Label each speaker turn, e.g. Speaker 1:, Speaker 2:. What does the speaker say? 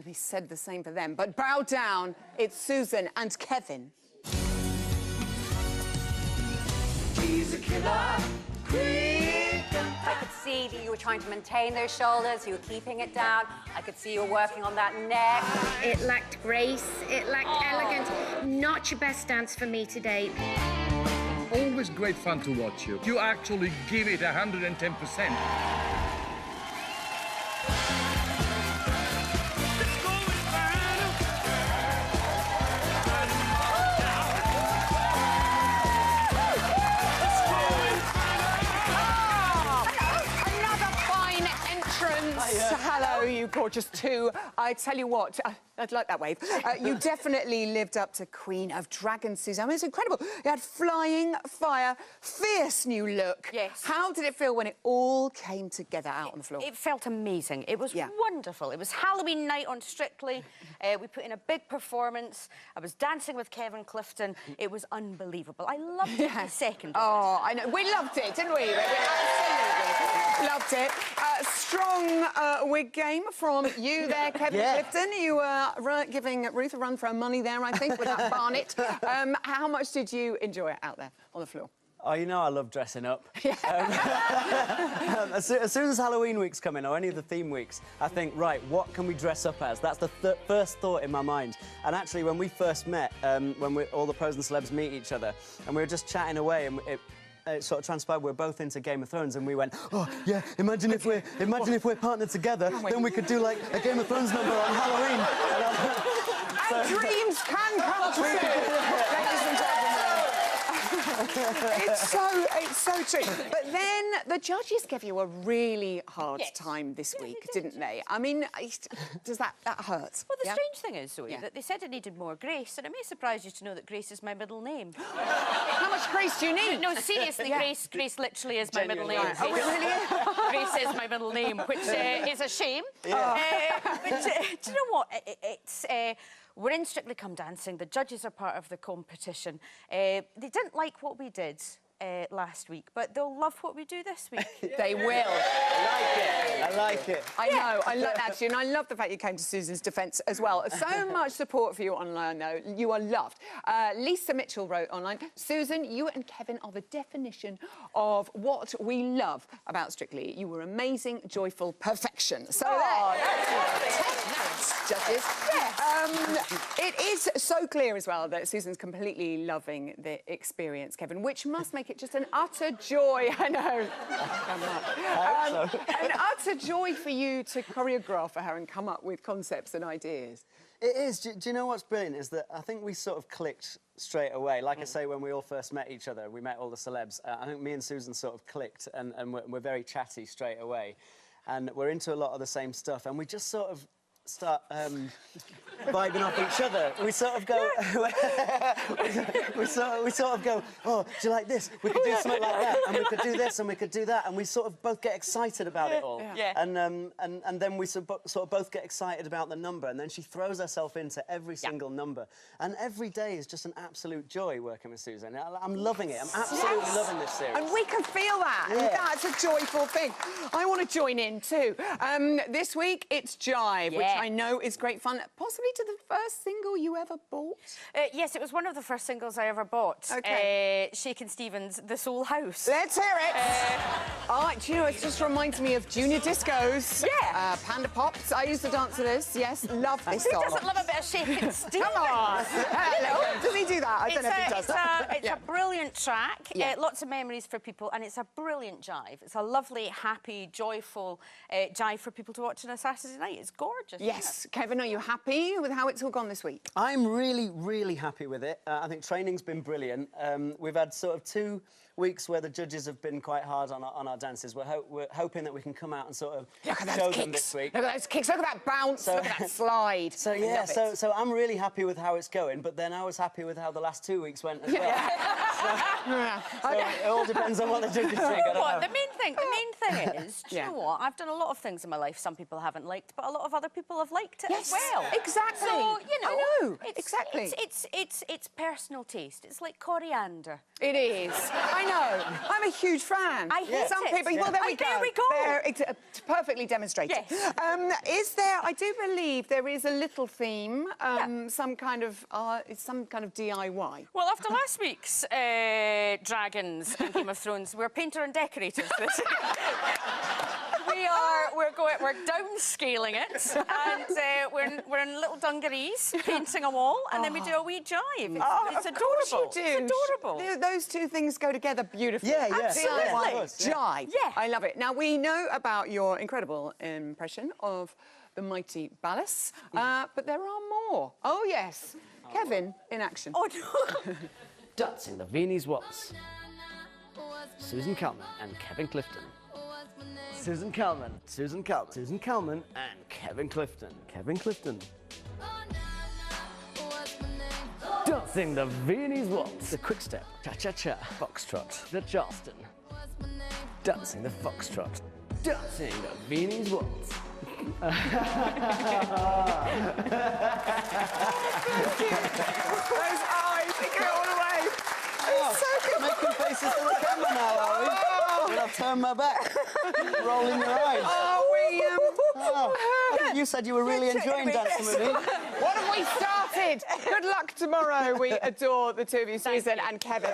Speaker 1: He said the same for them, but bow down, it's Susan and Kevin.
Speaker 2: She's a killer queen.
Speaker 3: I could see that you were trying to maintain those shoulders, you were keeping it down. I could see you were working on that neck.
Speaker 4: It lacked grace, it lacked elegance. Not your best dance for me today.
Speaker 5: Always great fun to watch you. You actually give it 110%.
Speaker 1: Hello, you gorgeous two. I tell you what, I'd like that wave. You definitely lived up to Queen of Dragons, Susan. I mean, it's incredible. You had flying fire, fierce new look.
Speaker 3: Yes.
Speaker 1: How did it feel when it all came together out on the floor?
Speaker 3: It felt amazing. It was wonderful. It was Halloween night on Strictly. We put in a big performance. I was dancing with Kevin Clifton. It was unbelievable. I loved it the second.
Speaker 1: Oh, I know. We loved it, didn't we? We absolutely loved it. Strong wig game from you there, Kevin Clifton. You were giving Ruth a run for her money there, I think, with that barnet. How much did you enjoy it out there on the floor?
Speaker 6: Oh, you know I love dressing up. As soon as Halloween week's coming, or any of the theme weeks, I think, right, what can we dress up as? That's the first thought in my mind. And actually, when we first met, when all the pros and celebs meet each other, and we were just chatting away, and it sort of transpired we're both into Game of Thrones, and we went, oh yeah, imagine if we're partnered together, then we could do like a Game of Thrones number on Halloween.
Speaker 1: And dreams can come true, ladies and gentlemen. It's so true. But then the judges gave you a really hard time this week, didn't they? I mean, does that hurt?
Speaker 3: Well, the strange thing is, Zoe, that they said it needed more grace, and it may surprise you to know that Grace is my middle name.
Speaker 1: How much grace do you need?
Speaker 3: No, seriously, Grace literally is my middle name.
Speaker 1: Oh, it really is?
Speaker 3: Grace is my middle name, which is a shame. But do you know what? We're in Strictly Come Dancing. The judges are part of the competition. They didn't like what we did last week, but they'll love what we do this week.
Speaker 1: They will.
Speaker 6: I like it.
Speaker 1: I know. I like that, and I love the fact you came to Susan's defence as well. So much support for you online, though. You are loved. Lisa Mitchell wrote online, Susan, you and Kevin are the definition of what we love about Strictly. You were amazing, joyful, perfection. So judges. It is so clear as well that Susan's completely loving the experience, Kevin, which must make it just an utter joy. I know. An utter joy for you to choreograph for her and come up with concepts and ideas.
Speaker 6: It is. Do you know what's brilliant is that I think we sort of clicked straight away. Like I say, when we all first met each other, we met all the celebs. I think me and Susan sort of clicked, and we're very chatty straight away. And we're into a lot of the same stuff, and we just sort of start vibing off each other. We sort of go... we sort of go, oh, do you like this? We could do something like that, and we could do this, and we could do that, and we sort of both get excited about it all. And then we sort of both get excited about the number, and then she throws herself into every single number. And every day is just an absolute joy working with Susan. I'm loving it. I'm absolutely loving this series.
Speaker 1: And we can feel that. And that's a joyful thing. I want to join in too. This week, it's Jive, which I know is great fun. Possibly to the first single you ever bought?
Speaker 3: Yes, it was one of the first singles I ever bought. Okay. Shakin' Stevens' The Soul House.
Speaker 1: Let's hear it. Do you know, it just reminds me of Junior Discos. Yeah. Panda Pops. I used to dance to this. Yes, love this song.
Speaker 3: Who doesn't love a bit of Shakin' Stevens?
Speaker 1: Come on. Hello. Does he do that? I don't know if he does that.
Speaker 3: It's a brilliant track. Lots of memories for people, and it's a brilliant jive. It's a lovely, happy, joyful jive for people to watch on a Saturday night. It's gorgeous.
Speaker 1: Yes. Kevin, are you happy with how it's all gone this week?
Speaker 6: I'm really, really happy with it. I think training's been brilliant. We've had sort of 2 weeks where the judges have been quite hard on our dances. We're hoping that we can come out and sort of show them this week.
Speaker 1: Look at those kicks, look at that bounce, look at that slide.
Speaker 6: So, yeah, so I'm really happy with how it's going, but then I was happy with how the last 2 weeks went as well. So it all depends on what the judges think.
Speaker 3: The main thing is, do you know what? I've done a lot of things in my life some people haven't liked, but a lot of other people have liked it as well.
Speaker 1: Exactly.
Speaker 3: So, you know,
Speaker 1: I know. Exactly.
Speaker 3: It's personal taste. It's like coriander.
Speaker 1: It is. I know. I'm a huge fan.
Speaker 3: I hate
Speaker 1: Some
Speaker 3: it.
Speaker 1: people. Well, there we go.
Speaker 3: There we go.
Speaker 1: There, it's perfectly demonstrated.
Speaker 3: Yes.
Speaker 1: Is there? I do believe there is a little theme. Some kind of DIY.
Speaker 3: Well, after last week's dragons and Game of Thrones, we're painter and decorators. We're downscaling it, and we're in little dungarees painting a wall, and then we do a wee jive. It's adorable.
Speaker 1: Of course you do.
Speaker 3: It's adorable.
Speaker 1: Those two things go together beautifully.
Speaker 6: Yeah, yeah.
Speaker 1: DIY,
Speaker 3: Absolutely.
Speaker 1: jive.
Speaker 3: Yeah.
Speaker 1: I love it. Now we know about your incredible impression of the mighty Ballas, but there are more. Oh yes, Kevin in action.
Speaker 3: Oh no.
Speaker 7: Dancing the Viennese Waltz. Susan Calman and Kevin Clifton. Susan Calman, Susan Calman, Susan Calman and Kevin Clifton. Kevin Clifton. Dancing the Viennese Waltz. The quick step, cha-cha-cha, foxtrot, the Charleston. Dancing the foxtrot. Dancing the Viennese Waltz.
Speaker 1: Those eyes, they go all the way. It's so good.
Speaker 6: Making faces to the camera now, are we? Well, I'll turn my back. Rolling your eyes. I think you said you were really enjoying dancing with me.
Speaker 1: What have we started? Good luck tomorrow. We adore the two of you, Susan and Kevin.